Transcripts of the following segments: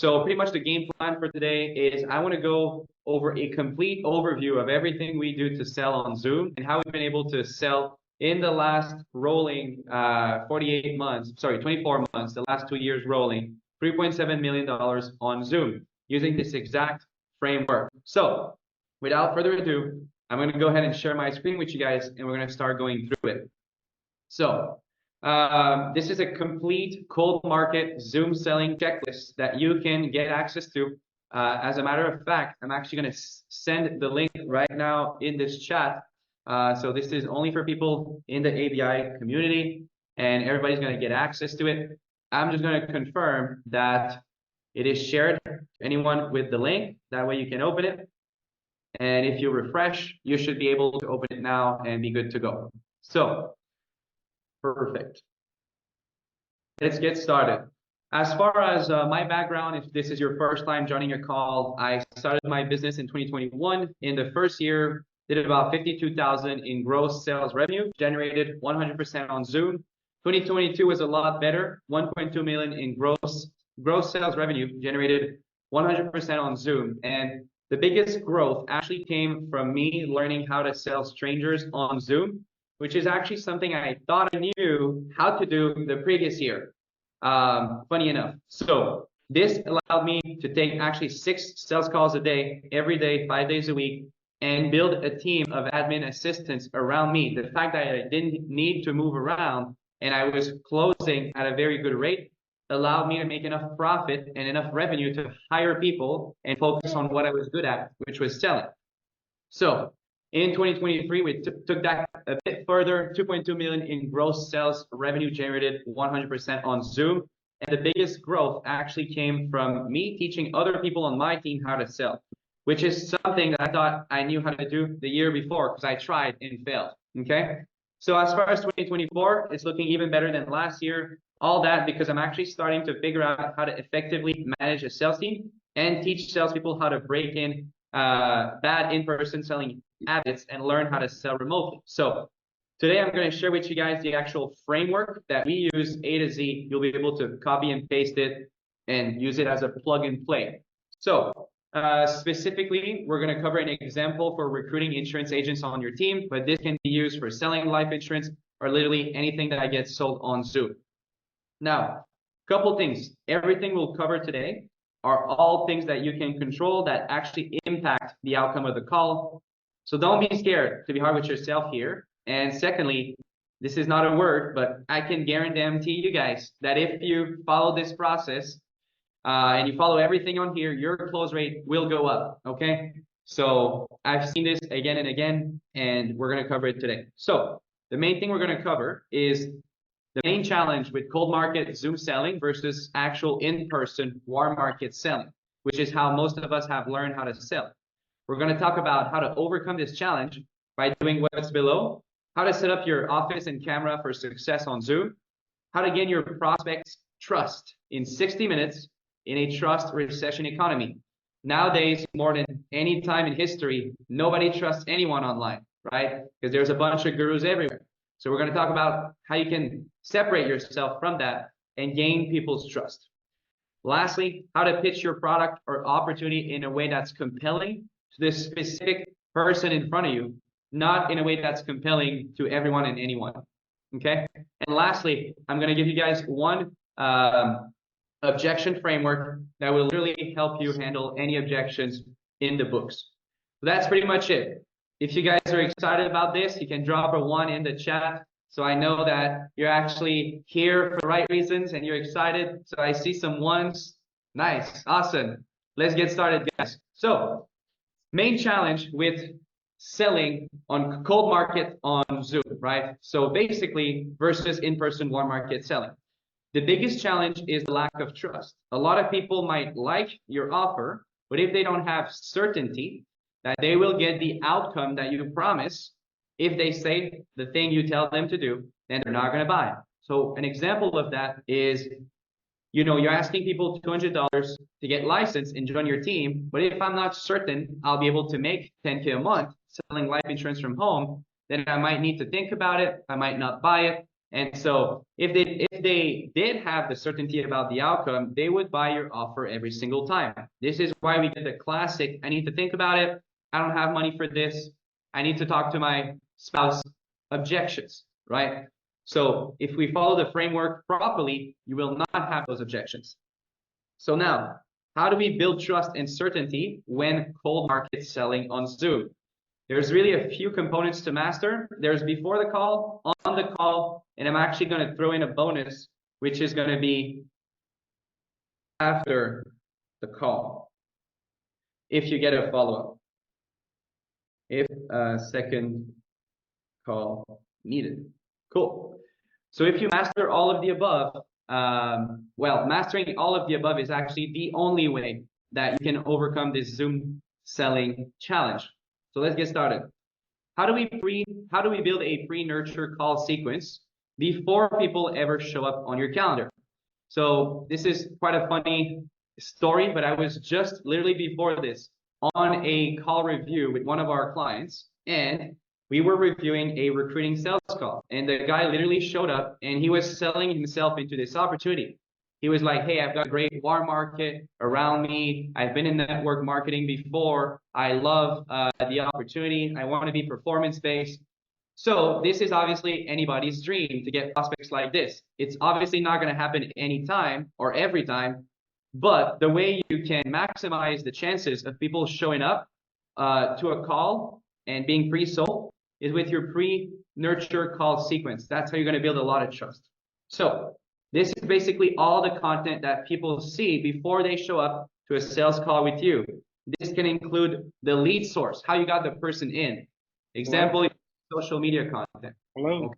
So pretty much the game plan for today is I want to go over a complete overview of everything we do to sell on Zoom and how we've been able to sell in the last rolling 48 months, sorry, 24 months, the last 2 years rolling, $3.7 million on Zoom using this exact framework. So without further ado, I'm going to go ahead and share my screen with you guys, and we're going to start going through it. So this is a complete cold market Zoom selling checklist that you can get access to. As a matter of fact, I'm actually going to send the link right now in this chat. So this is only for people in the ABI community, and everybody's going to get access to it. I'm just going to confirm that it is shared to anyone with the link. That way you can open it. And if you refresh, you should be able to open it now and be good to go. So, perfect. Let's get started. As far as my background, if this is your first time joining a call, I started my business in 2021. In the first year, did about 52,000 in gross sales revenue, generated 100% on Zoom. 2022 was a lot better, 1.2 million in gross sales revenue, generated 100% on Zoom. And the biggest growth actually came from me learning how to sell strangers on Zoom, which is actually something I thought I knew how to do the previous year. Funny enough. So this allowed me to take actually 6 sales calls a day, every day, 5 days a week, and build a team of admin assistants around me. The fact that I didn't need to move around and I was closing at a very good rate allowed me to make enough profit and enough revenue to hire people and focus on what I was good at, which was selling. So in 2023, we took that a bit further, 2.2 million in gross sales revenue generated 100% on Zoom. And the biggest growth actually came from me teaching other people on my team how to sell, which is something that I thought I knew how to do the year before because I tried and failed, okay? So as far as 2024, it's looking even better than last year. All that because I'm actually starting to figure out how to effectively manage a sales team and teach salespeople how to break in bad in-person selling habits and learn how to sell remotely. So today I'm going to share with you guys the actual framework that we use A to Z. You'll be able to copy and paste it and use it as a plug and play. So specifically, we're going to cover an example for recruiting insurance agents on your team, but this can be used for selling life insurance or literally anything that gets sold on Zoom. Now, a couple things. Everything we'll cover today are all things that you can control that actually impact the outcome of the call. So don't be scared to be hard with yourself here. And secondly, this is not a word, but I can guarantee you guys that if you follow this process and you follow everything on here, your close rate will go up, okay? So I've seen this again and again, and we're going to cover it today. So the main thing we're going to cover is the main challenge with cold market Zoom selling versus actual in-person warm market selling, which is how most of us have learned how to sell. We're going to talk about how to overcome this challenge by doing what's below, how to set up your office and camera for success on Zoom, how to gain your prospects' trust in 60 minutes in a trust recession economy. Nowadays, more than any time in history, nobody trusts anyone online, right? Because there's a bunch of gurus everywhere. So we're going to talk about how you can separate yourself from that and gain people's trust. Lastly, how to pitch your product or opportunity in a way that's compelling to the specific person in front of you, not in a way that's compelling to everyone and anyone, okay? And lastly, I'm going to give you guys one objection framework that will literally help you handle any objections in the books. So that's pretty much it. If you guys are excited about this, you can drop a 1 in the chat so I know that you're actually here for the right reasons and you're excited. So I see some ones. Nice. Awesome. Let's get started, guys. So main challenge with selling on cold market on Zoom, right? So basically versus in-person warm market selling. The biggest challenge is the lack of trust. A lot of people might like your offer, but if they don't have certainty that they will get the outcome that you promise, if they say the thing you tell them to do, then they're not going to buy. So an example of that is, you know, you're asking people $200 to get licensed and join your team, but if I'm not certain I'll be able to make 10K a month selling life insurance from home, then I might need to think about it. I might not buy it. And so if they did have the certainty about the outcome, they would buy your offer every single time. This is why we get the classic, I need to think about it. I don't have money for this. I need to talk to my spouse objections, right? So if we follow the framework properly, you will not have those objections. So now, how do we build trust and certainty when cold market selling on Zoom? There's really a few components to master. There's before the call, on the call, and I'm actually going to throw in a bonus, which is going to be after the call, if you get a follow-up. If a second call needed. Cool. So if you master all of the above, well, mastering all of the above is actually the only way that you can overcome this Zoom selling challenge. So let's get started. How do we build a pre-nurture call sequence before people ever show up on your calendar? So this is quite a funny story, but I was just literally before this on a call review with one of our clients, and we were reviewing a recruiting sales call, and the guy literally showed up and he was selling himself into this opportunity. He was like, hey, I've got a great warm market around me. I've been in network marketing before. I love the opportunity. I want to be performance-based. So this is obviously anybody's dream to get prospects like this. It's obviously not going to happen anytime or every time, but the way you can maximize the chances of people showing up to a call and being pre-sold is with your pre-nurture call sequence. That's how you're going to build a lot of trust. So this is basically all the content that people see before they show up to a sales call with you. This can include the lead source, how you got the person in. Example, social media content. Hello.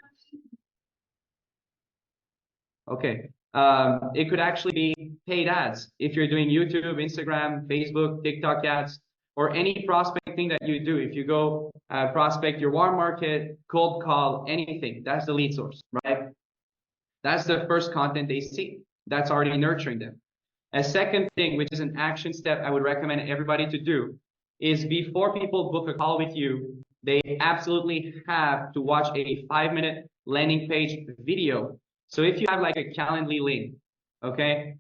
Okay. It could actually be paid ads. If you're doing YouTube, Instagram, Facebook, TikTok ads, or any prospecting that you do. If you go prospect your warm market, cold call, anything, that's the lead source, right? That's the first content they see. That's already nurturing them. A second thing, which is an action step I would recommend everybody to do, is before people book a call with you, they absolutely have to watch a 5-minute landing page video. So if you have like a Calendly link, okay,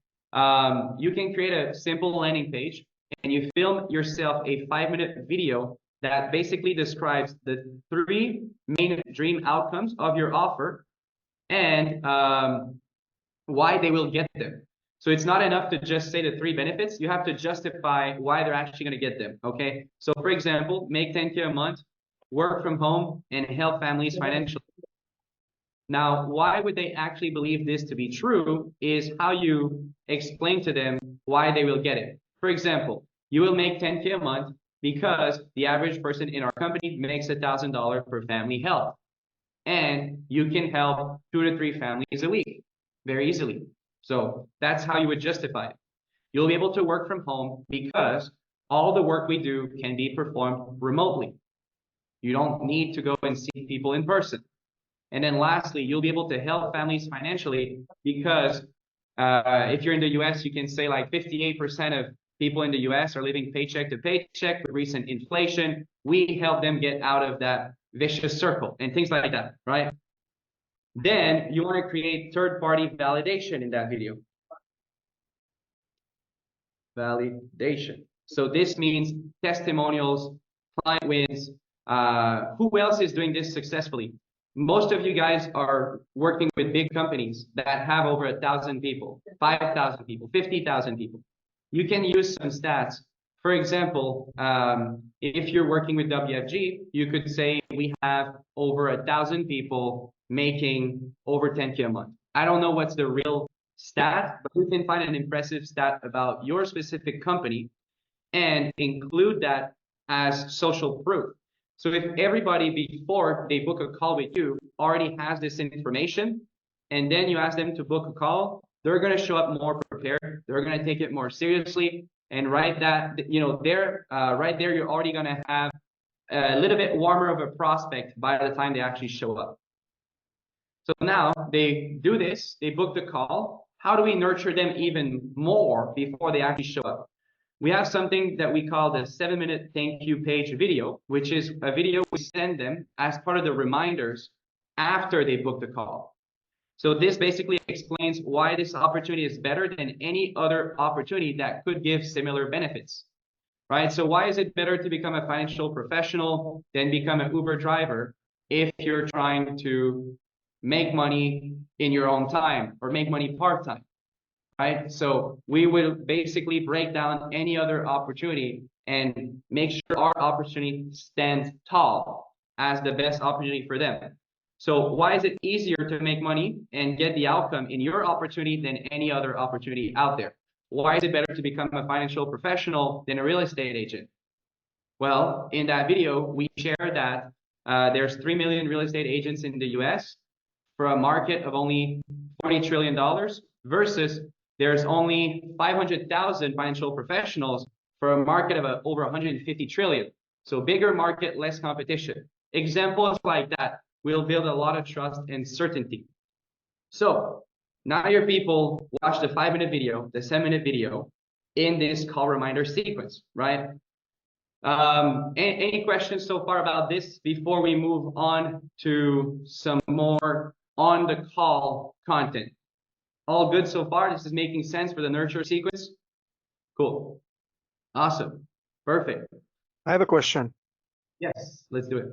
you can create a simple landing page and you film yourself a 5-minute video that basically describes the 3 main dream outcomes of your offer and why they will get them. So it's not enough to just say the 3 benefits. You have to justify why they're actually going to get them. Okay. So for example, make 10K a month, work from home, and help families financially. Now, why would they actually believe this to be true is how you explain to them why they will get it. For example, you will make 10K a month because the average person in our company makes $1,000 per family help. And you can help 2 to 3 families a week very easily. So that's how you would justify it. You'll be able to work from home because all the work we do can be performed remotely. You don't need to go and see people in person. And then lastly, you'll be able to help families financially because if you're in the US, you can say like 58% of people in the US are living paycheck to paycheck with recent inflation. We help them get out of that vicious circle and things like that, right? Then you want to create third-party validation in that video. Validation. So this means testimonials, client wins. Who else is doing this successfully? Most of you guys are working with big companies that have over 1,000 people, 5,000 people, 50,000 people. You can use some stats. For example, if you're working with WFG, you could say we have over 1,000 people making over 10K a month. I don't know what's the real stat, but you can find an impressive stat about your specific company and include that as social proof. So if everybody before they book a call with you already has this information, and then you ask them to book a call, they're going to show up more prepared. They're going to take it more seriously. And right there, you're already going to have a little bit warmer of a prospect by the time they actually show up. So now they do this, they book the call. How do we nurture them even more before they actually show up? We have something that we call the 7-minute thank you page video, which is a video we send them as part of the reminders after they book the call. So this basically explains why this opportunity is better than any other opportunity that could give similar benefits, right? So why is it better to become a financial professional than become an Uber driver if you're trying to make money in your own time or make money part-time, right? So we will basically break down any other opportunity and make sure our opportunity stands tall as the best opportunity for them. So why is it easier to make money and get the outcome in your opportunity than any other opportunity out there? Why is it better to become a financial professional than a real estate agent? Well, in that video, we share that there's 3 million real estate agents in the US for a market of only $40 trillion versus there's only 500,000 financial professionals for a market of over 150 trillion. So bigger market, less competition. Examples like that will build a lot of trust and certainty. So now your people watch the 5-minute video, the 7-minute video in this call reminder sequence, right? Any questions so far about this before we move on to some more on the call content? All good so far? This is making sense for the nurture sequence? Cool. Awesome. Perfect. I have a question. Yes, let's do it.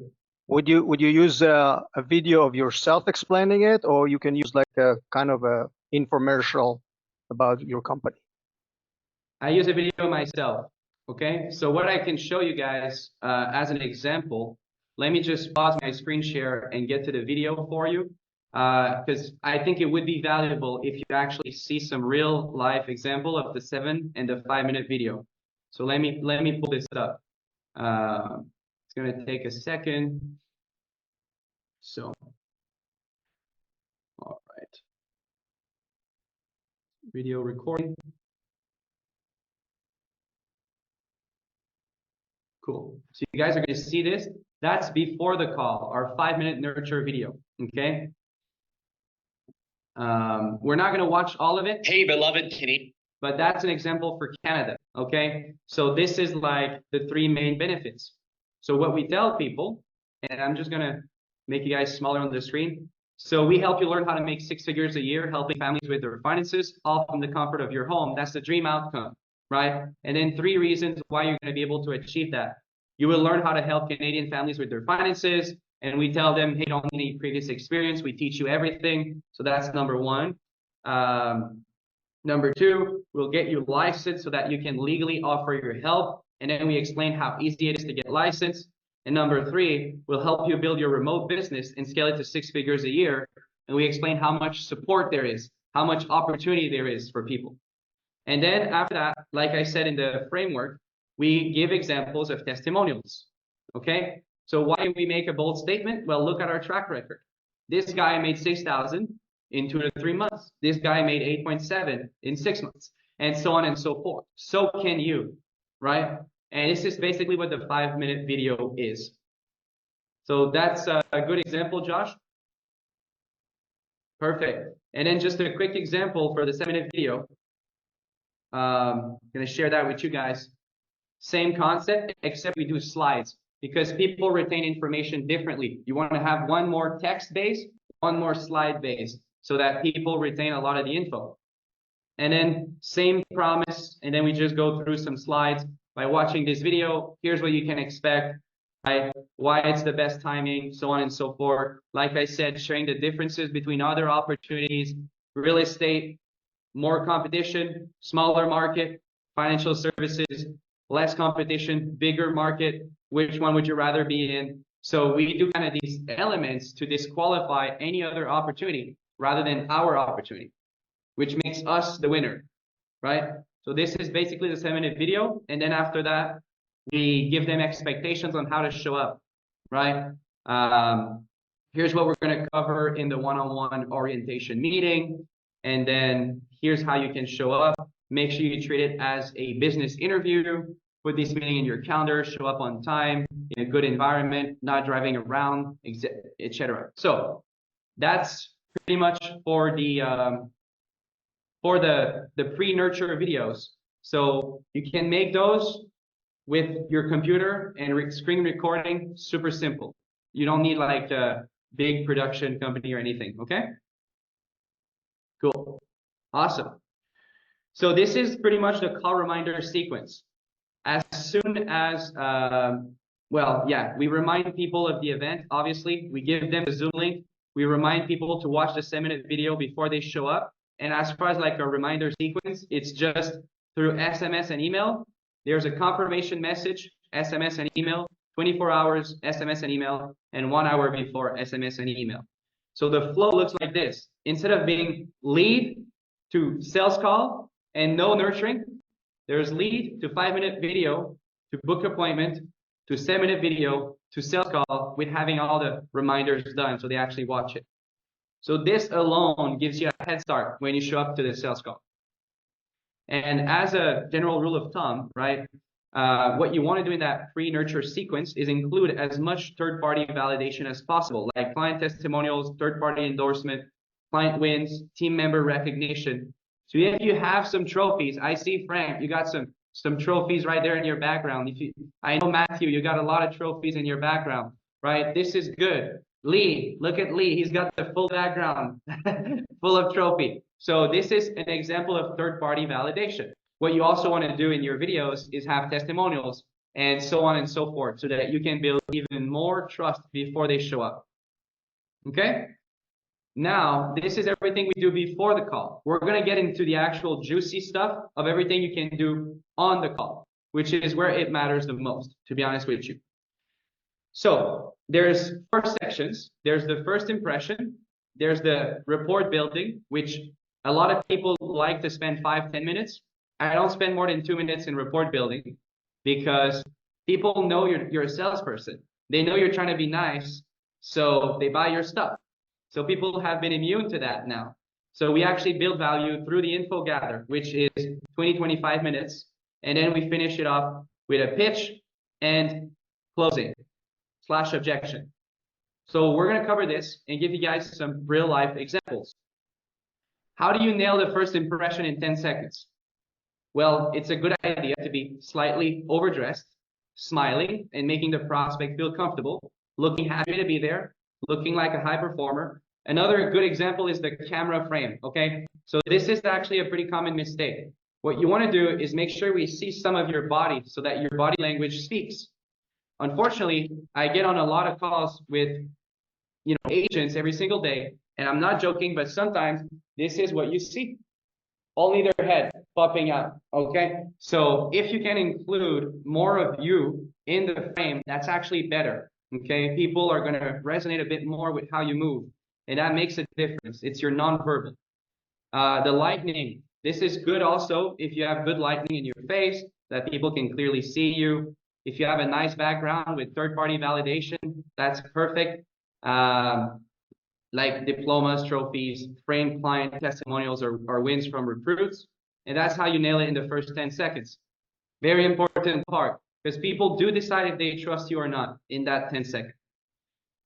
Would you use a video of yourself explaining it, or you can use like a kind of a infomercial about your company? I use a video myself. Okay, so what I can show you guys as an example, let me just pause my screen share and get to the video for you, because I think it would be valuable if you actually see some real life example of the 7 and the 5-minute video. So let me pull this up. It's gonna take a second. So, all right, video recording. Cool. So you guys are going to see this. That's before the call, our 5-minute nurture video. Okay. We're not going to watch all of it. Hey, beloved Kitty. But that's an example for Canada. Okay. So this is like the 3 main benefits. So what we tell people, and I'm just going to make you guys smaller on the screen. So we help you learn how to make 6 figures a year, helping families with their finances, all from the comfort of your home. That's the dream outcome, right? And then 3 reasons why you're going to be able to achieve that. You will learn how to help Canadian families with their finances. And we tell them, hey, don't need any previous experience. We teach you everything. So that's number 1. Number 2, we'll get you licensed so that you can legally offer your help. And then we explain how easy it is to get licensed. And number 3, we'll help you build your remote business and scale it to 6 figures a year. And we explain how much support there is, how much opportunity there is for people. And then after that, like I said in the framework, we give examples of testimonials. Okay, so why do we make a bold statement? Well, look at our track record. This guy made 6,000 in 2 to 3 months. This guy made 8.7 in 6 months, and so on and so forth. So can you, right? And this is basically what the 5-minute video is. So that's a good example, Josh. Perfect. And then just a quick example for the 7-minute video. I'm going to share that with you guys. Same concept, except we do slides because people retain information differently. You want to have one more text based, one more slide based, so that people retain a lot of the info. And then same promise, and then we just go through some slides. By watching this video, here's what you can expect, right? Why it's the best timing, so on and so forth. Like I said, sharing the differences between other opportunities, real estate, more competition, smaller market, financial services, less competition, bigger market, which one would you rather be in? So we do kind of these elements to disqualify any other opportunity rather than our opportunity, which makes us the winner, right? So this is basically the 7-minute video. And then after that, we give them expectations on how to show up, right? Here's what we're going to cover in the one-on-one orientation meeting. And then here's how you can show up. Make sure you treat it as a business interview. Put this meeting in your calendar, show up on time, in a good environment, not driving around, etc. So that's pretty much for the pre-nurture videos. So you can make those with your computer and screen recording, super simple. You don't need like a big production company or anything, okay? Cool. Awesome. So this is pretty much the call reminder sequence. As soon as, well, yeah, we remind people of the event, obviously. We give them the Zoom link. We remind people to watch the 7-minute video before they show up. And as far as like a reminder sequence, it's just through SMS and email. There's a confirmation message, SMS and email, 24 hours, SMS and email, and 1 hour before SMS and email. So the flow looks like this. Instead of being lead to sales call and no nurturing, there's lead to 5-minute video to book appointment to 7-minute video to sales call with having all the reminders done so they actually watch it. So this alone gives you a head start when you show up to the sales call. And as a general rule of thumb, right, what you want to do in that pre-nurture sequence is include as much third-party validation as possible, like client testimonials, third-party endorsement, client wins, team member recognition. So if you have some trophies, I see Frank, you got some trophies right there in your background. I know Matthew, you got a lot of trophies in your background, right? This is good. Lee, look at Lee, he's got the full background, full of trophy. So this is an example of third-party validation. What you also want to do in your videos is have testimonials and so on and so forth so that you can build even more trust before they show up. Okay? Now, this is everything we do before the call. We're going to get into the actual juicy stuff of everything you can do on the call, which is where it matters the most, to be honest with you. So there's 4 sections. There's the first impression. There's the rapport building, which a lot of people like to spend 5-10 minutes. I don't spend more than 2 minutes in rapport building because people know you're a salesperson. They know you're trying to be nice, so they buy your stuff. So people have been immune to that now. So we actually build value through the info gather, which is 20-25 minutes. And then we finish it off with a pitch and closing / objection. So we're going to cover this and give you guys some real life examples. How do you nail the first impression in 10 seconds? Well, it's a good idea to be slightly overdressed, smiling, and making the prospect feel comfortable, looking happy to be there, looking like a high performer. Another good example is the camera frame, okay? So this is actually a pretty common mistake. What you want to do is make sure we see some of your body so that your body language speaks. Unfortunately, I get on a lot of calls with, agents every single day, and I'm not joking, but sometimes this is what you see. Only their head popping out, okay? So if you can include more of you in the frame, that's actually better, okay? People are gonna resonate a bit more with how you move, and that makes a difference. It's your nonverbal. The lightning, this is good also if you have good lightning in your face, that people can clearly see you. If you have a nice background with third-party validation, that's perfect. Like diplomas, trophies, framed client testimonials, or wins from recruits. And that's how you nail it in the first 10 seconds. Very important part, because people do decide if they trust you or not in that 10 seconds.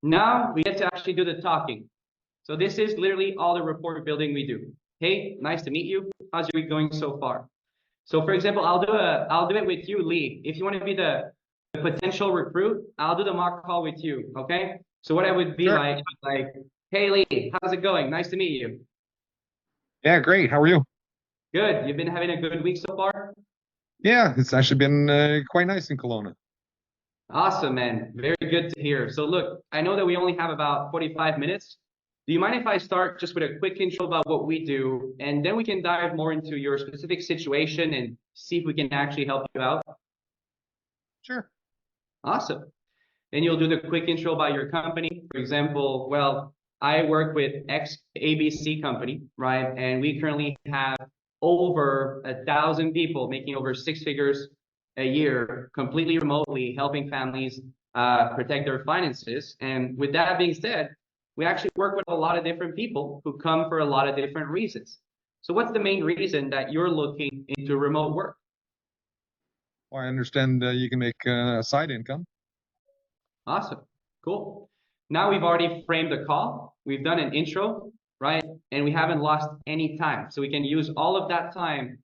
Now we get to actually do the talking. So this is literally all the rapport building we do. Hey, nice to meet you. How's your week going so far? So for example, I'll do it with you, Lee. If you want to be the potential recruit, I'll do the mock call with you. Okay. So what I would be like, hey Lee, how's it going? Nice to meet you. Yeah, great. How are you? Good. You've been having a good week so far? Yeah, it's actually been quite nice in Kelowna. Awesome, man. Very good to hear. So look, I know that we only have about 45 minutes. Do you mind if I start just with a quick intro about what we do, and then we can dive more into your specific situation and see if we can actually help you out? Sure. Awesome. Then you'll do the quick intro about your company. For example, well, I work with X ABC company, right? And we currently have over 1,000 people making over 6 figures a year, completely remotely, helping families protect their finances. And with that being said, we actually work with a lot of different people who come for a lot of different reasons. So what's the main reason that you're looking into remote work? Well, I understand you can make a side income. Awesome. Cool. Now we've already framed the call. We've done an intro, right? And we haven't lost any time. So we can use all of that time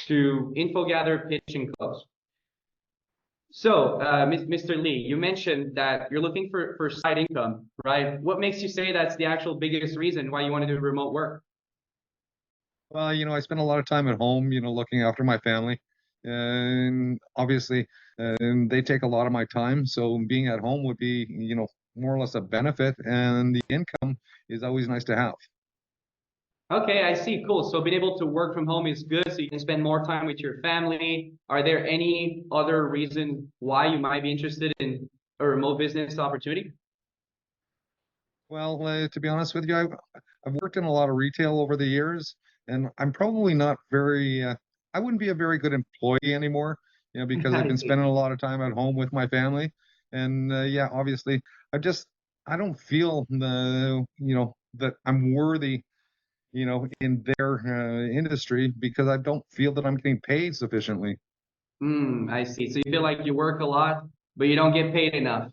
to info gather, pitch, and close. So, Mr. Lee, you mentioned that you're looking for side income, right? What makes you say that's the actual biggest reason why you want to do remote work? Well, I spend a lot of time at home, looking after my family. And obviously, they take a lot of my time. So being at home would be, more or less a benefit. And the income is always nice to have. Okay, I see. Cool. So being able to work from home is good, so you can spend more time with your family. Are there any other reason why you might be interested in a remote business opportunity? Well, to be honest with you, I've worked in a lot of retail over the years, and I'm probably not very, I wouldn't be a very good employee anymore, because I've I been see. spending a lot of time at home with my family. And yeah, obviously, I just, I don't feel that I'm worthy, in their industry because I don't feel that I'm getting paid sufficiently. I see. So you feel like you work a lot, but you don't get paid enough.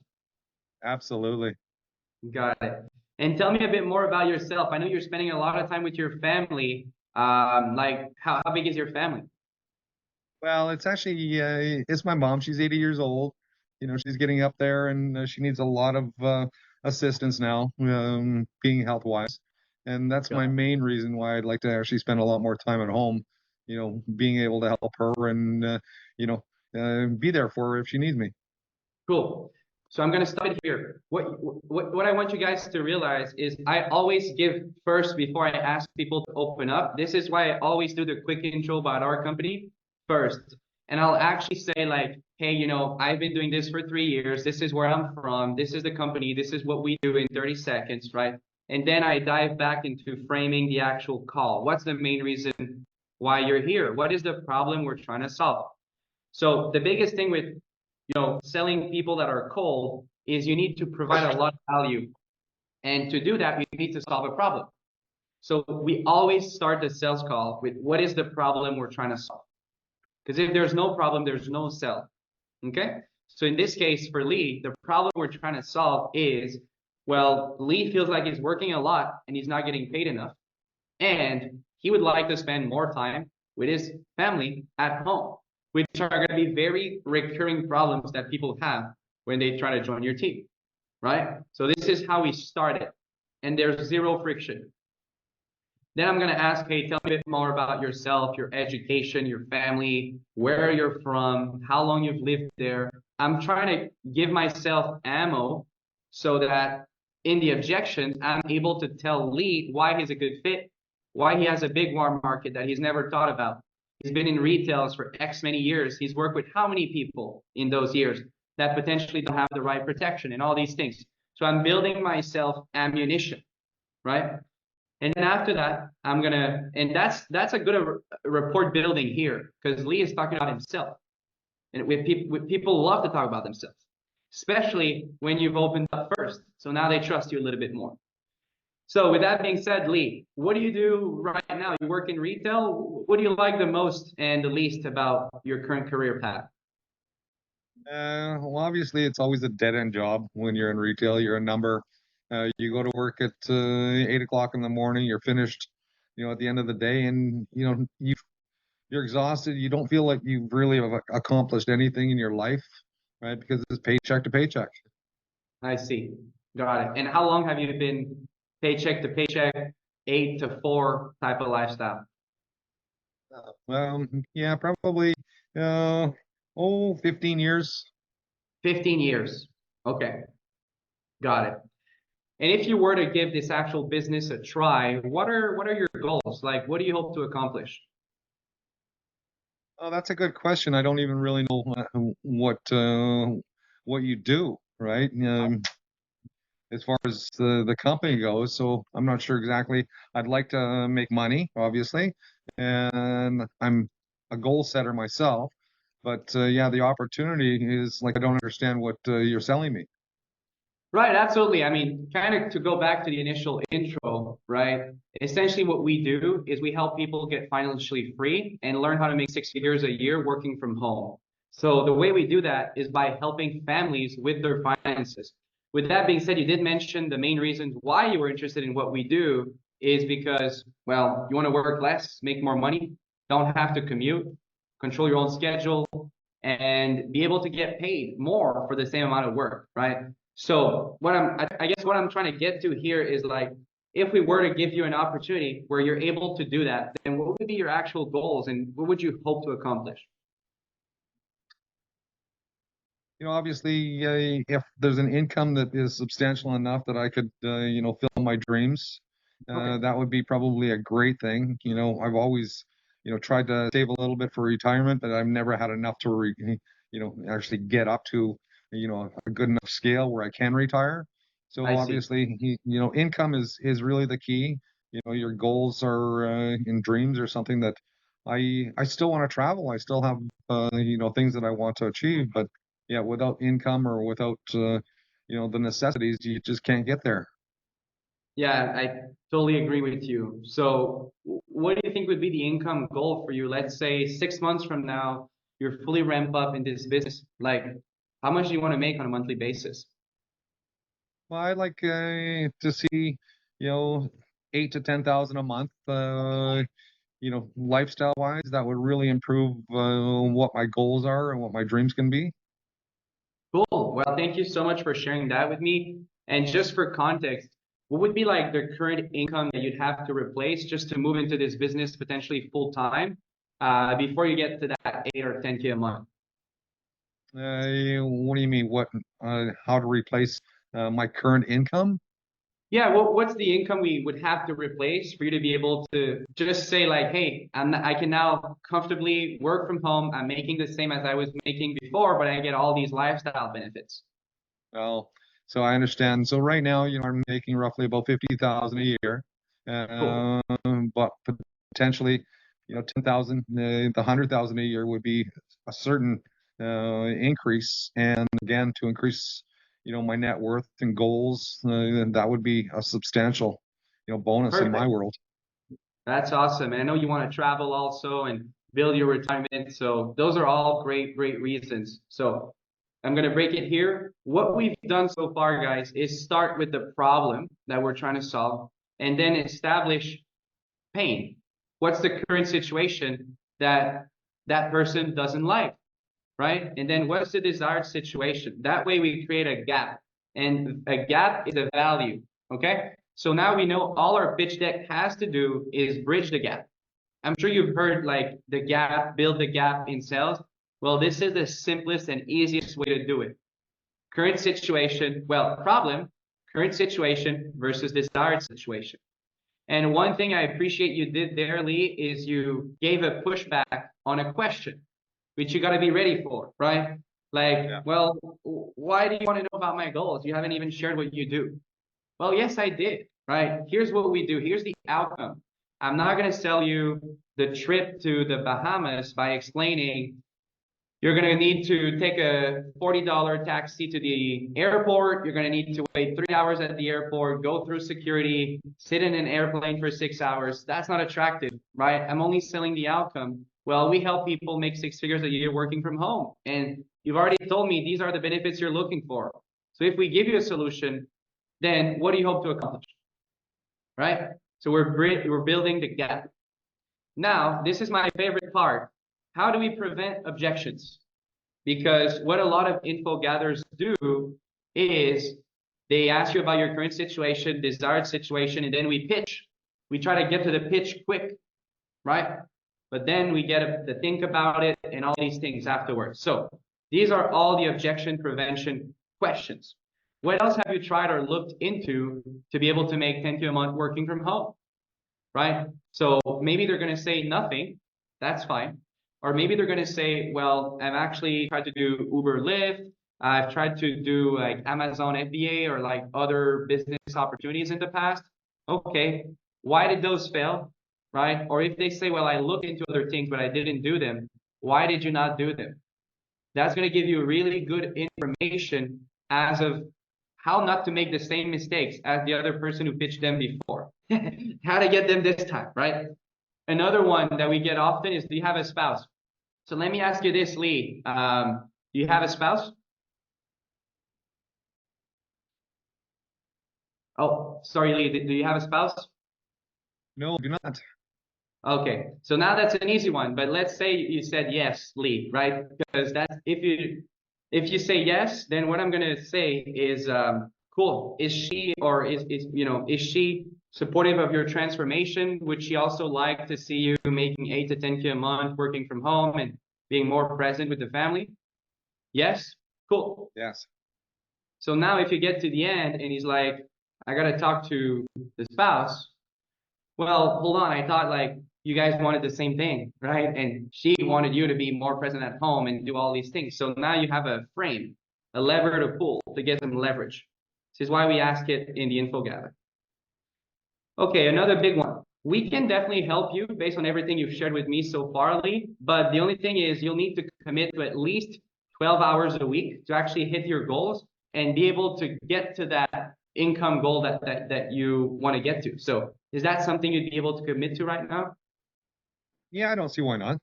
Absolutely. Got it. And tell me a bit more about yourself. I know you're spending a lot of time with your family. Like how big is your family? Well, it's actually it's my mom. She's 80 years old. She's getting up there, and she needs a lot of assistance now, being health wise. And that's my Got it. main reason why I'd like to actually spend a lot more time at home. Being able to help her and be there for her if she needs me. Cool. So I'm gonna stop it here. What I want you guys to realize is I always give first before I ask people to open up. This is why I always do the quick intro about our company first. And I'll actually say like, hey, I've been doing this for 3 years. This is where I'm from. This is the company. This is what we do in 30 seconds, right? And then I dive back into framing the actual call. What's the main reason why you're here? What is the problem we're trying to solve? So the biggest thing with selling people that are cold is you need to provide a lot of value. And to do that, you need to solve a problem. So we always start the sales call with what is the problem we're trying to solve? Because if there's no problem, there's no sell. Okay? So in this case, for Lee, the problem we're trying to solve is, well, Lee feels like he's working a lot and he's not getting paid enough. And he would like to spend more time with his family at home, which are going to be very recurring problems that people have when they try to join your team, right? So this is how we started, and there's zero friction. Then I'm going to ask, hey, tell me a bit more about yourself, your education, your family, where you're from, how long you've lived there. I'm trying to give myself ammo so that in the objections, I'm able to tell Lee why he's a good fit, why he has a big warm market that he's never thought about. He's been in retails for X many years. He's worked with how many people in those years that potentially don't have the right protection and all these things. So I'm building myself ammunition, right? And then after that, and that's a good rapport building here because Lee is talking about himself, and with people love to talk about themselves, especially when you've opened up first. So now they trust you a little bit more. So with that being said, Lee, what do you do right now? You work in retail. What do you like the most and the least about your current career path? Well, obviously, it's always a dead end job when you're in retail. You're a number. You go to work at 8 o'clock in the morning. You're finished, at the end of the day, and you're exhausted. You don't feel like you've really have accomplished anything in your life, right? Because it's paycheck to paycheck. I see. Got it. And how long have you been paycheck to paycheck, 8 to 4 type of lifestyle? Yeah, probably, uh, 15 years. 15 years. Okay. Got it. And if you were to give this actual business a try, what are your goals? Like, what do you hope to accomplish? Oh, that's a good question. I don't even really know what you do, right? As far as the company goes. So I'm not sure exactly. I'd like to make money, obviously, and I'm a goal setter myself. But yeah, the opportunity is like I don't understand what you're selling me. Right, absolutely. I mean, kind of to go back to the initial intro, right? Essentially, what we do is we help people get financially free and learn how to make 6 figures a year working from home. So the way we do that is by helping families with their finances. With that being said, you did mention the main reasons why you were interested in what we do is because, well, you want to work less, make more money, don't have to commute, control your own schedule, and be able to get paid more for the same amount of work, right? So I guess what I'm trying to get to here is like, if we were to give you an opportunity where you're able to do that, then what would be your actual goals and what would you hope to accomplish? Obviously, if there's an income that is substantial enough that I could, fill my dreams, Okay. that would be probably a great thing. I've always, tried to save a little bit for retirement, but I've never had enough to, actually get up to, a good enough scale where I can retire. So I see. obviously, income is really the key. Your goals are and dreams are something that I still want to travel. I still have, things that I want to achieve, but yeah, without income or without the necessities, you just can't get there. Yeah, I totally agree with you. So, what do you think would be the income goal for you? Let's say 6 months from now, you're fully ramped up in this business. Like, how much do you want to make on a monthly basis? Well, I'd like to see, you know, 8 to 10,000 a month. Lifestyle wise, that would really improve what my goals are and what my dreams can be. Cool. Well, thank you so much for sharing that with me. And just for context, what would be like the current income that you'd have to replace just to move into this business potentially full time before you get to that 8 or 10K a month? What do you mean? How to replace my current income? Yeah, what's the income we would have to replace for you to be able to just say like, hey, I can now comfortably work from home. I'm making the same as I was making before, but I get all these lifestyle benefits. Well, so I understand. So right now, I'm making roughly about 50,000 a year, Cool. but potentially, 10,000, the 100,000 a year would be a certain increase, and again, to increase, my net worth and goals, that would be a substantial, bonus in my Perfect. world. That's awesome. And I know you want to travel also and build your retirement. So those are all great, great reasons. So I'm going to break it here. What we've done so far, guys, is start with the problem that we're trying to solve and then establish pain. What's the current situation that that person doesn't like, right? And then what's the desired situation? That way we create a gap. And a gap is a value, okay? So now we know all our pitch deck has to do is bridge the gap. I'm sure you've heard like the gap, build the gap in sales. Well, this is the simplest and easiest way to do it. Current situation, well, problem, current situation versus desired situation. And one thing I appreciate you did there, Lee, is you gave a pushback on a question, which you got to be ready for, right? Like, Yeah. well, why do you want to know about my goals? You haven't even shared what you do. Well, yes, I did, right? Here's what we do. Here's the outcome. I'm not going to sell you the trip to the Bahamas by explaining you're going to need to take a $40 taxi to the airport. You're going to need to wait 3 hours at the airport, go through security, sit in an airplane for 6 hours. That's not attractive, right? I'm only selling the outcome. Well, we help people make 6 figures a year working from home. And you've already told me these are the benefits you're looking for. So if we give you a solution, then what do you hope to accomplish? Right? So we're building the gap. Now, this is my favorite part. How do we prevent objections? Because what a lot of info gatherers do is they ask you about your current situation, desired situation, and then we pitch. We try to get to the pitch quick, right? But then we get to think about it and all these things afterwards. So these are all the objection prevention questions. What else have you tried or looked into to be able to make 10K a month working from home? Right? So maybe they're going to say nothing. That's fine. Or maybe they're going to say, well, I've actually tried to do Uber Lyft. I've tried to do like Amazon FBA or like other business opportunities in the past. Okay. Why did those fail? Right? Or if they say, well, I looked into other things, but I didn't do them. Why did you not do them? That's going to give you really good information as of how not to make the same mistakes as the other person who pitched them before. How to get them this time, right? Another one that we get often is, do you have a spouse? So let me ask you this, Lee. Do you have a spouse? Oh, sorry, Lee. Do you have a spouse? No, do not. Okay, so now that's an easy one. But let's say you said yes, Lee, right? Because that's if you say yes, then what I'm gonna say is, cool. Is she or is she supportive of your transformation? Would she also like to see you making 8 to 10K a month, working from home and being more present with the family? Yes? Cool. Yes. So now if you get to the end and he's like, I gotta talk to the spouse. Well, hold on. I thought like you guys wanted the same thing, right? And she wanted you to be more present at home and do all these things. So now you have a frame, a lever to pull to get some leverage. This is why we ask it in the info gather. Okay, another big one. We can definitely help you based on everything you've shared with me so far, Lee. But the only thing is you'll need to commit to at least 12 hours a week to actually hit your goals and be able to get to that income goal that you want to get to. So is that something you'd be able to commit to right now? Yeah, I don't see why not.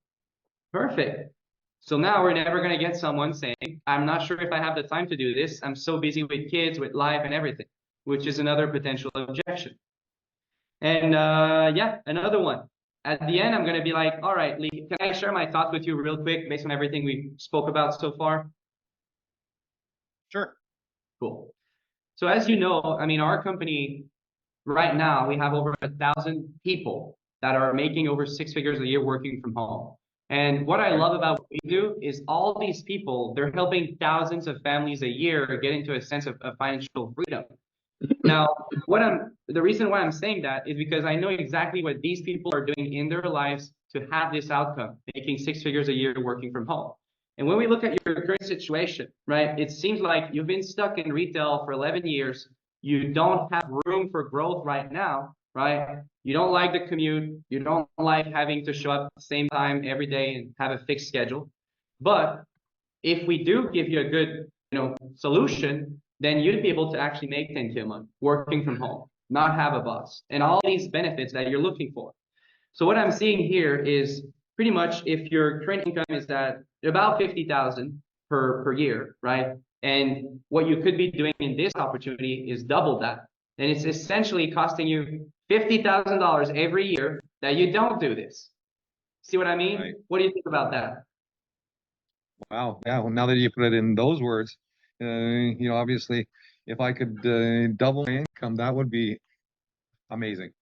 Perfect. So now we're never going to get someone saying, I'm not sure if I have the time to do this. I'm so busy with kids, with life and everything, which is another potential objection. And yeah, another one. At the end, I'm going to be like, all right, Lee, can I share my thoughts with you real quick based on everything we spoke about so far? Sure. Cool. So as you know, I mean, our company right now, we have over 1,000 people that are making over 6 figures a year working from home. And what I love about what we do is all these people, they're helping thousands of families a year get into a sense of financial freedom. Now, the reason why I'm saying that is because I know exactly what these people are doing in their lives to have this outcome, making 6 figures a year working from home. And when we look at your current situation, right, it seems like you've been stuck in retail for 11 years. You don't have room for growth right now, right? You don't like the commute. You don't like having to show up at the same time every day and have a fixed schedule. But if we do give you a good, solution, then you'd be able to actually make 10K a month working from home, not have a boss, and all these benefits that you're looking for. So what I'm seeing here is pretty much if your current income is at about 50,000 per year, right? And what you could be doing in this opportunity is double that. And it's essentially costing you $50,000 every year that you don't do this. See what I mean? Right. What do you think about that? Wow. Yeah. Well, now that you put it in those words, obviously, if I could double my income, that would be amazing.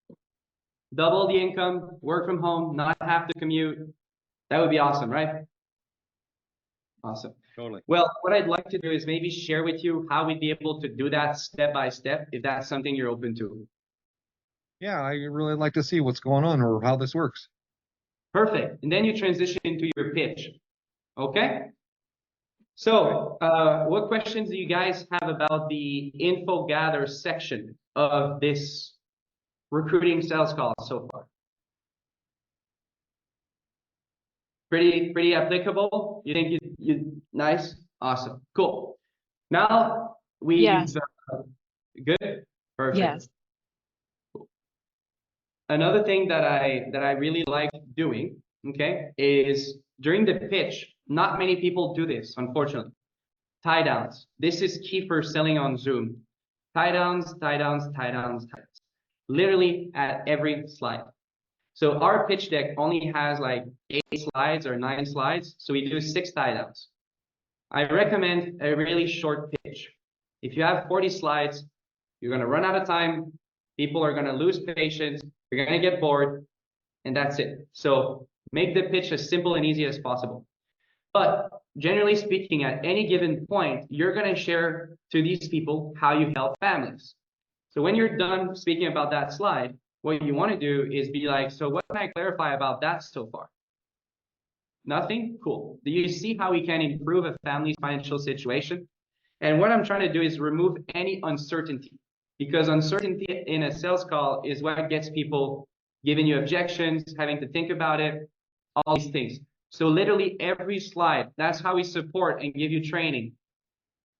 Double the income, work from home, not have to commute. That would be awesome, right? Awesome. Totally. Well, what I'd like to do is maybe share with you how we'd be able to do that step by step, if that's something you're open to. Yeah, I really like to see what's going on or how this works. Perfect. And then you transition into your pitch. Okay? So, what questions do you guys have about the info gather section of this recruiting sales call so far? Pretty applicable? You think you nice? Awesome. Cool. Now we've Yes. Good? Perfect. Yes. Cool. Another thing that I really like doing, okay, is during the pitch, not many people do this, unfortunately. Tie downs. This is key for selling on Zoom. Tie downs, tie downs, tie downs, tie downs. Literally at every slide. So our pitch deck only has like 8 slides or 9 slides. So we do 6 tie downs. I recommend a really short pitch. If you have 40 slides, you're going to run out of time. People are going to lose patience. You're going to get bored. And that's it. So make the pitch as simple and easy as possible. But generally speaking, at any given point, you're going to share to these people how you help families. So when you're done speaking about that slide, what you want to do is be like, so what can I clarify about that so far? Nothing? Cool. Do you see how we can improve a family's financial situation? And what I'm trying to do is remove any uncertainty, because uncertainty in a sales call is what gets people giving you objections, having to think about it, all these things. So literally every slide, that's how we support and give you training.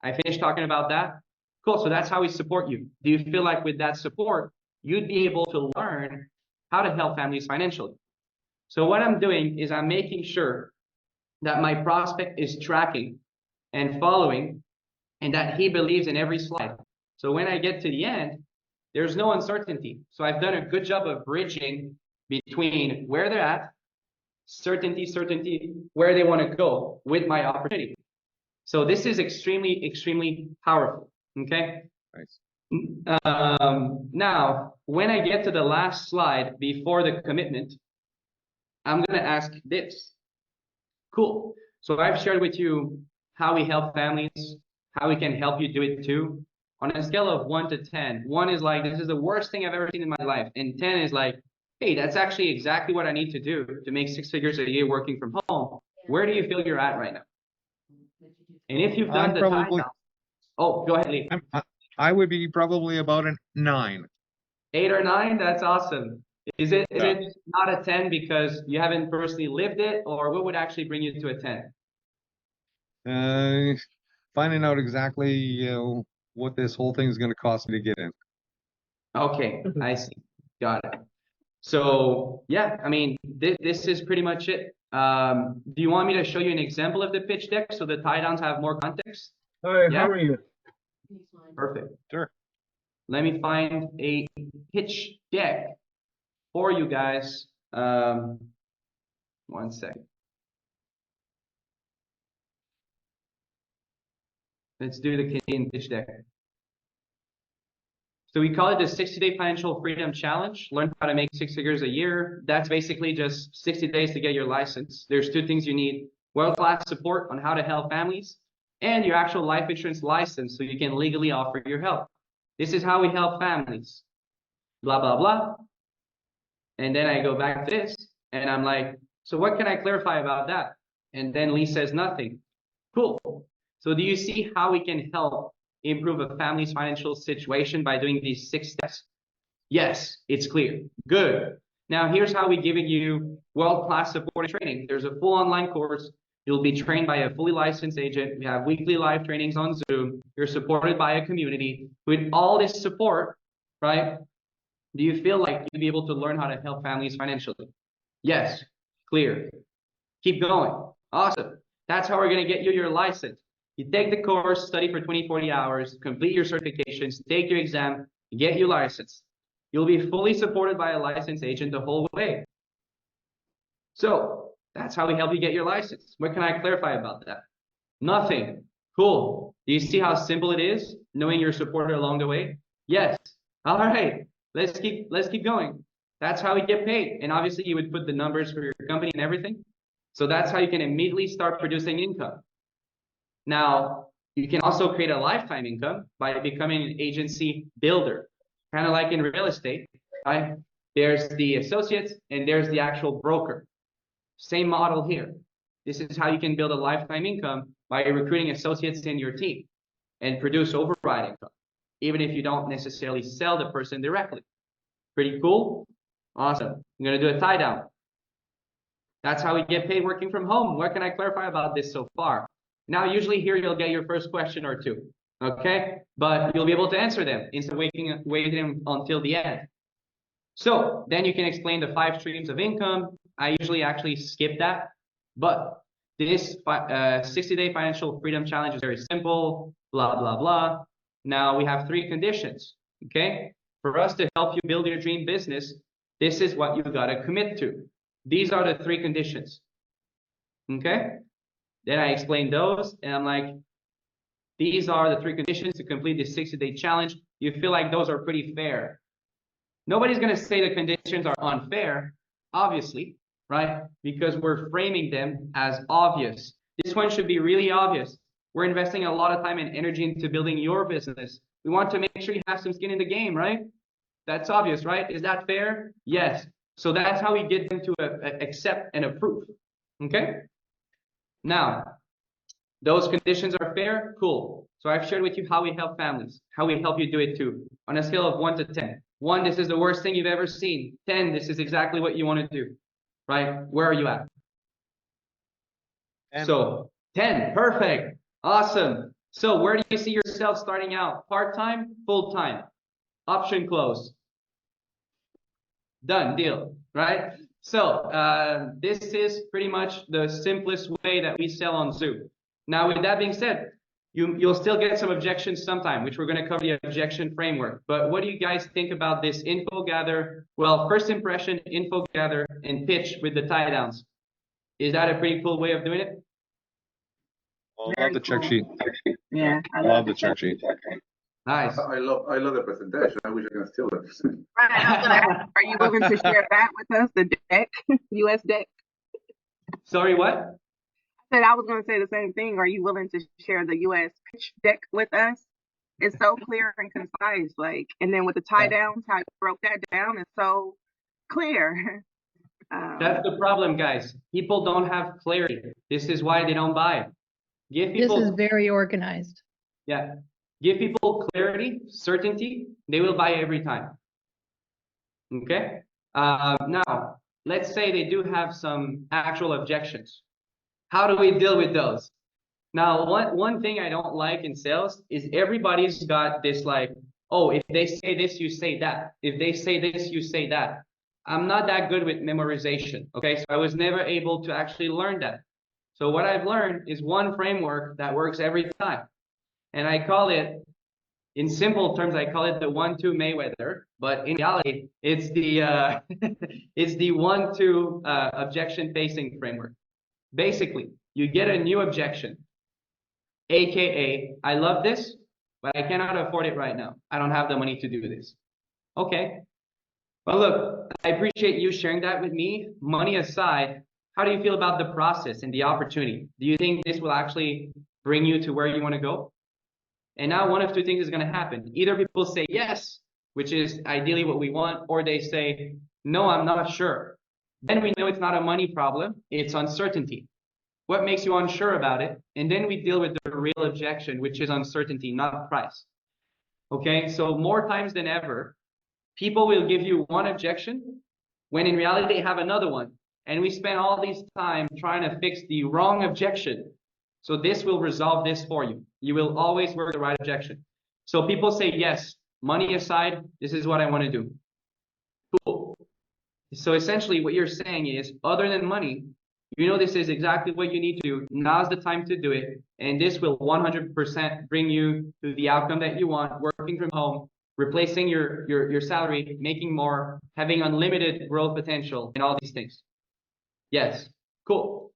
I finished talking about that. Cool. So that's how we support you. Do you feel like with that support, you'd be able to learn how to help families financially? So what I'm doing is I'm making sure that my prospect is tracking and following and that he believes in every slide. So when I get to the end, there's no uncertainty. So I've done a good job of bridging between where they're at, certainty, where they want to go with my opportunity. So this is extremely, extremely powerful. Okay. Nice. Now, when I get to the last slide before the commitment, I'm gonna ask this. Cool. So I've shared with you how we help families, how we can help you do it too. On a scale of 1 to 10, 1 is like, this is the worst thing I've ever seen in my life. And 10 is like, hey, that's actually exactly what I need to do to make 6 figures a year working from home. Where do you feel you're at right now? And if you've done I'm the probably, time, oh, go ahead, Lee. I would be probably about a 9. 8 or 9, that's awesome. Is it Yeah. not a 10 because you haven't personally lived it, or what would actually bring you to a 10? Finding out exactly what this whole thing is going to cost me to get in. Okay, I see. Got it. So yeah, I mean, this is pretty much it. Do you want me to show you an example of the pitch deck so the tie downs have more context? Hi, Yeah? how are you? Perfect. Sure. Let me find a pitch deck for you guys. One second. Let's do the Canadian pitch deck. So we call it the 60-day financial freedom challenge. Learn how to make 6 figures a year. That's basically just 60 days to get your license. There's 2 things you need: world-class support on how to help families and your actual life insurance license so you can legally offer your help. This is how we help families. Blah, blah, blah. And then I go back to this and I'm like, so what can I clarify about that? And then Lee says nothing. Cool. So do you see how we can help improve a family's financial situation by doing these 6 steps? Yes, it's clear. Good. Now here's how we're giving you world-class support and training. There's a full online course. You'll be trained by a fully licensed agent. We have weekly live trainings on Zoom. You're supported by a community. With all this support, right? Do you feel like you'll be able to learn how to help families financially? Yes, clear. Keep going. Awesome. That's how we're going to get you your license. You take the course, study for 20, 40 hours, complete your certifications, take your exam, get your license. You'll be fully supported by a licensed agent the whole way. So that's how we help you get your license. What can I clarify about that? Nothing. Cool. Do you see how simple it is, knowing your supporter along the way? Yes. All right. Let's keep going. That's how we get paid. And obviously you would put the numbers for your company and everything. So that's how you can immediately start producing income. Now, you can also create a lifetime income by becoming an agency builder, kind of like in real estate, right? There's the associates and there's the actual broker. Same model here. This is how you can build a lifetime income by recruiting associates in your team and produce override income, even if you don't necessarily sell the person directly. Pretty cool? Awesome. I'm going to do a tie down. That's how we get paid working from home. What can I clarify about this so far? Now, usually here you'll get your first question or 2, okay? But you'll be able to answer them instead of waiting until the end. So then you can explain the 5 streams of income. I usually actually skip that, but this 60-day financial freedom challenge is very simple, blah, blah, blah. Now we have 3 conditions, okay? For us to help you build your dream business, this is what you've got to commit to. These are the 3 conditions, okay? Then I explain those and I'm like, these are the 3 conditions to complete this 60-day challenge. You feel like those are pretty fair. Nobody's going to say the conditions are unfair, obviously, right? Because we're framing them as obvious. This one should be really obvious. We're investing a lot of time and energy into building your business. We want to make sure you have some skin in the game, right? That's obvious, right? Is that fair? Yes. So that's how we get them to accept and approve, okay? Now, those conditions are fair? Cool. So I've shared with you how we help families, how we help you do it too. On a scale of 1 to 10. 1, this is the worst thing you've ever seen. 10, this is exactly what you want to do, right? Where are you at? So 10, perfect. Awesome. So where do you see yourself starting out? Part-time, full-time? Option closed. Done deal, right? So this is pretty much the simplest way that we sell on Zoom. Now, with that being said, you'll still get some objections sometime, which we're going to cover the objection framework. But what do you guys think about this info gather? Well, first impression, info gather, and pitch with the tie downs. Is that a pretty cool way of doing it? I love the check sheet. Yeah, I Love the check sheet. Nice. I love the presentation. I wish I can steal it. Right, I was gonna ask, are you willing to share that with us, the deck, US deck? Sorry, what? Said I was gonna say the same thing. Are you willing to share the US pitch deck with us? It's so clear and concise, like, and then with the tie downs, how you broke that down is so clear. That's the problem, guys. People don't have clarity. This is why they don't buy. Give This is people, very organized. yeah, give people clarity, certainty. They will buy every time. Okay. Now, let's say they do have some actual objections. How do we deal with those? Now, one thing I don't like in sales is everybody's got this like, oh, if they say this, you say that. If they say this, you say that. I'm not that good with memorization, okay? So I was never able to actually learn that. So what I've learned is one framework that works every time. And I call it, in simple terms, I call it the 1-2 Mayweather, but in reality, it's the it's the 1-2 objection facing framework. Basically, you get a new objection, AKA, I love this, but I cannot afford it right now. I don't have the money to do this. Okay. Well, look, I appreciate you sharing that with me. Money aside, how do you feel about the process and the opportunity? Do you think this will actually bring you to where you want to go? And now one of two things is going to happen. Either people say yes, which is ideally what we want, or they say, no, I'm not sure. Then we know it's not a money problem, it's uncertainty. What makes you unsure about it? And then we deal with the real objection, which is uncertainty, not price. Okay, so more times than ever, people will give you one objection when in reality they have another one. And we spend all this time trying to fix the wrong objection. So this will resolve this for you. You will always work the right objection. So people say, yes, money aside, this is what I want to do. Cool. So essentially what you're saying is, other than money, you know this is exactly what you need to do. Now's the time to do it. And this will 100% bring you to the outcome that you want, working from home, replacing your salary, making more, having unlimited growth potential, and all these things. Yes, cool.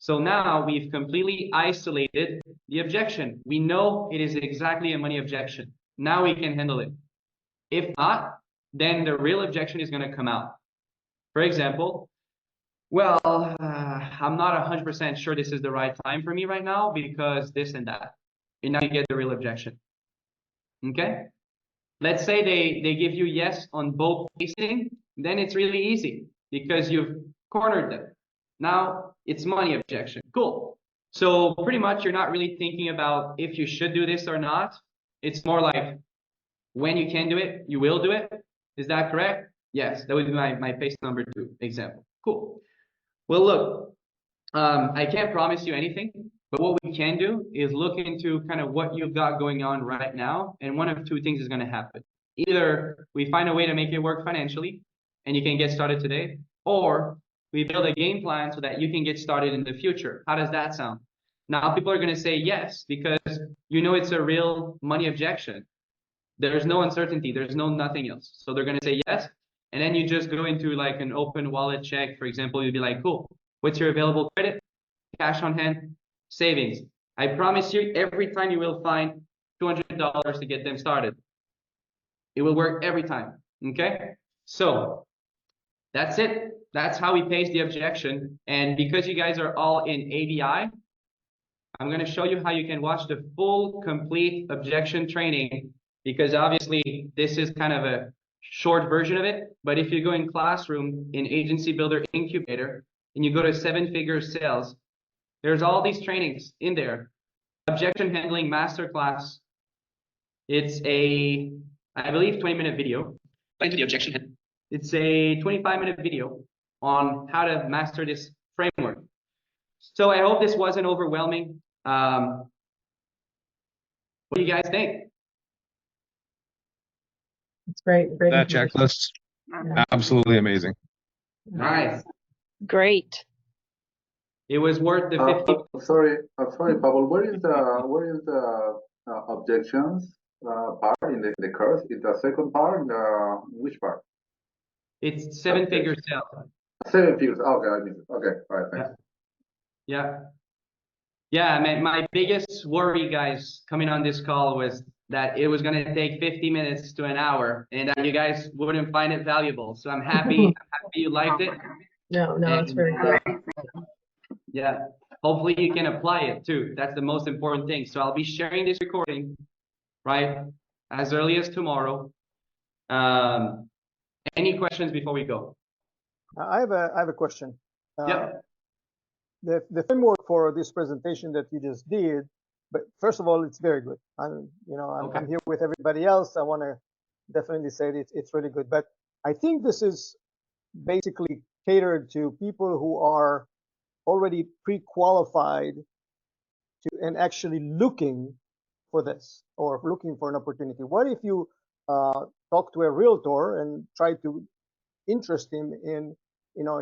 So now we've completely isolated the objection. We know it is exactly a money objection. Now we can handle it. If not, then the real objection is going to come out. For example, well, I'm not 100% sure this is the right time for me right now because this and that. And now you get the real objection. Okay? Let's say they give you yes on both cases, then it's really easy because you've cornered them. Now it's money objection. Cool. So pretty much you're not really thinking about if you should do this or not. It's more like when you can do it, you will do it. Is that correct? Yes, that would be my phase number 2 example. Cool. Well, look, I can't promise you anything, but what we can do is look into kind of what you've got going on right now, and one of two things is going to happen. Either we find a way to make it work financially, and you can get started today, or we build a game plan so that you can get started in the future. How does that sound? Now, people are going to say yes, because you know it's a real money objection. There's no uncertainty. There's no nothing else. So they're going to say yes, and then you just go into like an open wallet check. For example, you'd be like, cool, what's your available credit? Cash on hand, savings. I promise you, every time you will find $200 to get them started. It will work every time, okay? So that's it. That's how we pace the objection. And because you guys are all in ABI, I'm going to show you how you can watch the full, complete objection training, because obviously this is kind of a short version of it. But if you go in Classroom, in Agency Builder Incubator, and you go to 7-figure sales, there's all these trainings in there. Objection handling masterclass. It's a, I believe, 20-minute video. Into the objection. It's a 25-minute video on how to master this framework. So I hope this wasn't overwhelming. What do you guys think? It's great. Great That information. checklist, Yeah. absolutely amazing. Nice. Great. It was worth the 50. Sorry, Pablo. Where is the objections part in the course? Is the second part? Which part? It's 7-figure sales. 7 figures. Okay, I missed it. Okay, all right, thanks. Yeah. Yeah, my biggest worry, guys, coming on this call was that it was going to take 50 minutes to an hour and that you guys wouldn't find it valuable. So I'm happy you liked it. No, it's And very good. yeah, hopefully you can apply it too. That's the most important thing. So I'll be sharing this recording, right, as early as tomorrow. Any questions before we go? I have a question. Yeah. The framework for this presentation that you just did, but first of all, it's very good. I'm here with everybody else. I want to definitely say that it's really good. But I think this is basically catered to people who are already pre-qualified and actually looking for this or looking for an opportunity. What if you talk to a realtor and try to interest him in,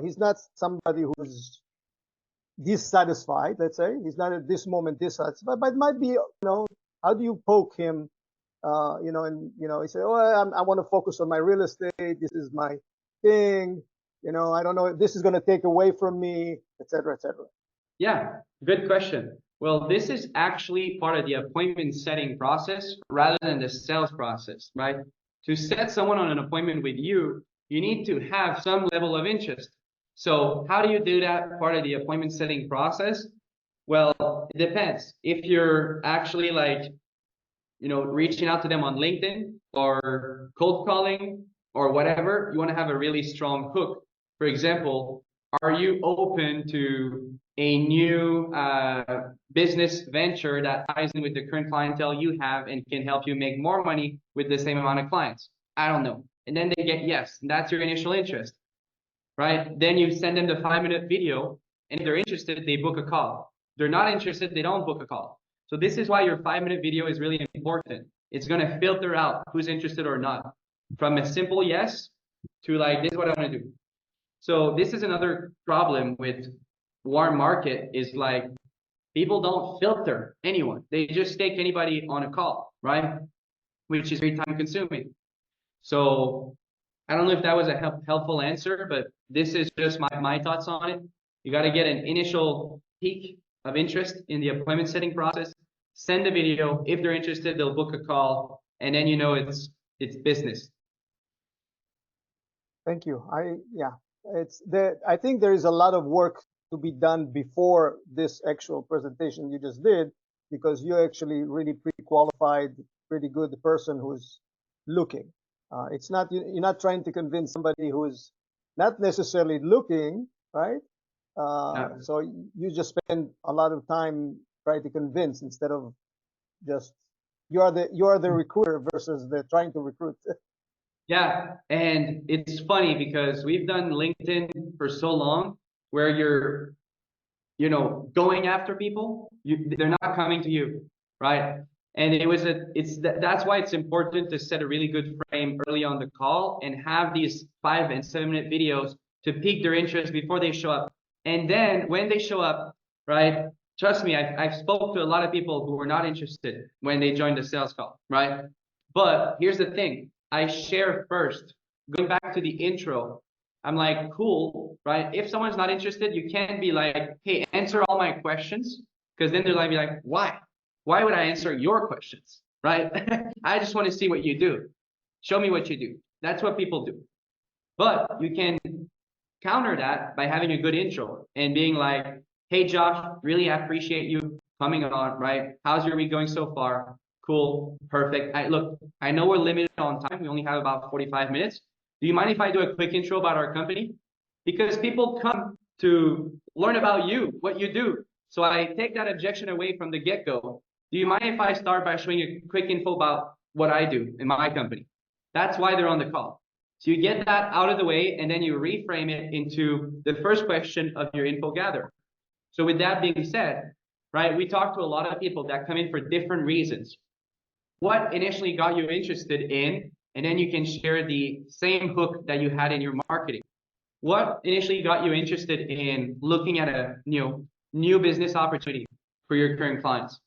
he's not somebody who's dissatisfied, let's say. He's not at this moment dissatisfied, but it might be, how do you poke him, he say, oh, I want to focus on my real estate. This is my thing. I don't know if this is going to take away from me, et cetera, et cetera. Yeah, good question. Well, this is actually part of the appointment setting process rather than the sales process, right? To set someone on an appointment with you, you need to have some level of interest. So how do you do that part of the appointment setting process? Well, it depends. If you're actually reaching out to them on LinkedIn or cold calling or whatever, you want to have a really strong hook. For example, are you open to a new business venture that ties in with the current clientele you have and can help you make more money with the same amount of clients? I don't know. And then they get yes, and that's your initial interest, right? Then you send them the 5-minute video, and if they're interested, they book a call. If they're not interested, they don't book a call. So this is why your 5-minute video is really important. It's going to filter out who's interested or not, from a simple yes to this is what I want to do. So this is another problem with warm market is people don't filter anyone. They just take anybody on a call, right? Which is very time consuming. So I don't know if that was a helpful answer, but this is just my thoughts on it. You got to get an initial peak of interest in the appointment setting process. Send a video. If they're interested, they'll book a call, and then it's business. Thank you. I think there is a lot of work to be done before this actual presentation you just did, because you're actually really pre-qualified, pretty good person who's looking. It's not, you're not trying to convince somebody who's not necessarily looking, right? So you just spend a lot of time trying to convince instead of just, you are the recruiter versus the trying to recruit. Yeah, and it's funny because we've done LinkedIn for so long where you're, going after people. They're not coming to you, right? And that's why it's important to set a really good frame early on the call and have these 5 and 7-minute videos to pique their interest before they show up. And then when they show up, right? Trust me, I've spoke to a lot of people who were not interested when they joined the sales call, right? But here's the thing. I share first, going back to the intro. I'm like, cool, right? If someone's not interested, you can't be like, hey, answer all my questions. Because then they're like, why? Why would I answer your questions, right? I just want to see what you do. Show me what you do. That's what people do. But you can counter that by having a good intro and being like, hey, Josh, really appreciate you coming on, right? How's your week going so far? Cool, perfect. Look, I know we're limited on time. We only have about 45 minutes. Do you mind if I do a quick intro about our company? Because people come to learn about you, what you do. So I take that objection away from the get-go. Do you mind if I start by showing a quick info about what I do in my company? That's why they're on the call. So you get that out of the way, and then you reframe it into the first question of your info gather. So with that being said, right, we talk to a lot of people that come in for different reasons. What initially got you interested in, and then you can share the same hook that you had in your marketing. What initially got you interested in looking at a new business opportunity for your current clients?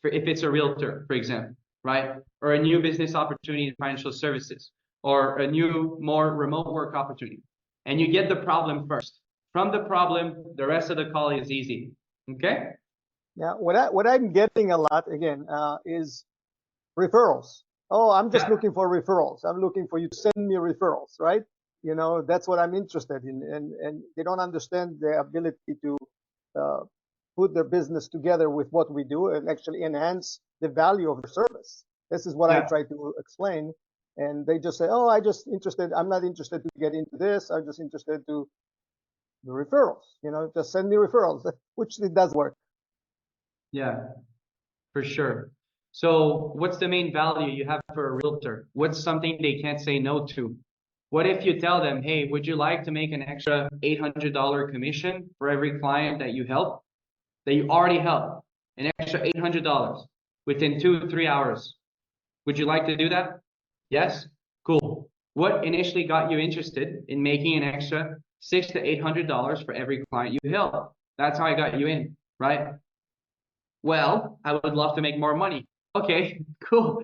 If it's a realtor, for example, right? Or a new business opportunity in financial services, or a new, more remote work opportunity. And you get the problem first. From the problem, the rest of the call is easy. Okay? Yeah, what I'm getting a lot again is referrals. Oh, I'm just Yeah. looking for referrals. I'm looking for you to send me referrals, right? You know, that's what I'm interested in. And they don't understand the ability to uh, put their business together with what we do and actually enhance the value of their service. This is what I Yeah. try to explain. And they just say, oh, I'm not interested to get into this. I'm just interested to the referrals, just send me referrals, which it does work. Yeah, for sure. So what's the main value you have for a realtor? What's something they can't say no to? What if you tell them, hey, would you like to make an extra $800 commission for every client that you help, that you already help, an extra $800 within 2 to 3 hours? Would you like to do that? Yes? Cool. What initially got you interested in making an extra $600 to $800 for every client you help? That's how I got you in, right? Well, I would love to make more money. Okay, cool,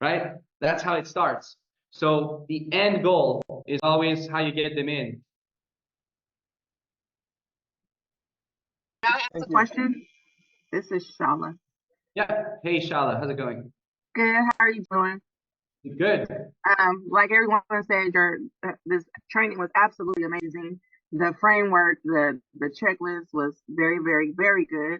right? That's how it starts. So the end goal is always how you get them in. Can I ask a Thank you. question? This is Shala. Yeah. Hey, Shala, how's it going? Good. How are you doing? Good. Like everyone said, this training was absolutely amazing. The framework, the checklist was very, very, very good.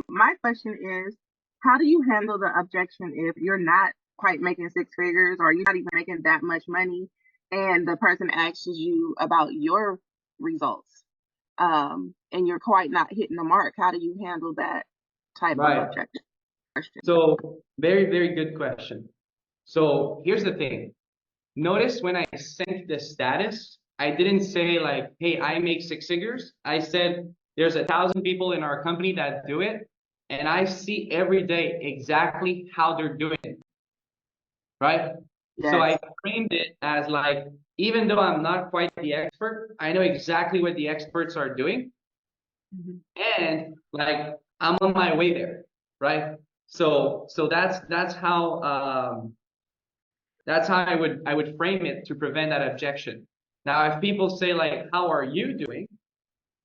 My question is, how do you handle the objection if you're not quite making six figures or you're not even making that much money, and the person asks you about your results, and you're quite not hitting the mark? How do you handle that type of Right. objection question? So very, very good question. So here's the thing. Notice when I sent the status, I didn't say like, hey, I make six figures. I said there's 1,000 people in our company that do it, and I see every day exactly how they're doing it, right? So I Yes. framed it as like, even though I'm not quite the expert, I know exactly what the experts are doing, Mhm. and like I'm on my way there, right? So that's how I would frame it to prevent that objection. Now, if people say like, "How are you doing?"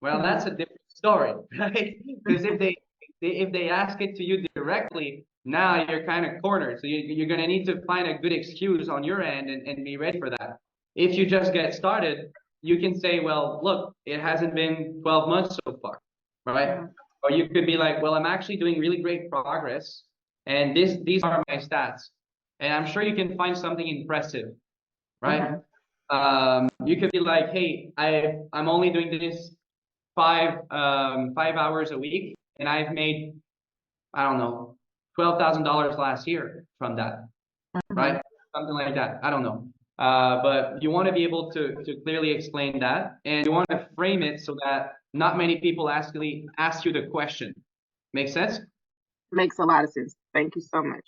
Well, that's a different story, right? Because if they ask it to you directly, now you're kind of cornered. So you're gonna need to find a good excuse on your end and be ready for that. If you just get started, you can say, "Well, look, it hasn't been 12 months so far," right? Mhm. Or you could be like, "Well, I'm actually doing really great progress, and these are my stats." And I'm sure you can find something impressive, right? Mhm. You could be like, hey, I'm only doing this 5 hours a week, and I've made, I don't know, $12,000 last year from that, Mhm. right? Something like that. I don't know. But you want to be able to clearly explain that, and you want to frame it so that not many people actually ask you the question. Make sense? Makes a lot of sense. Thank you so much.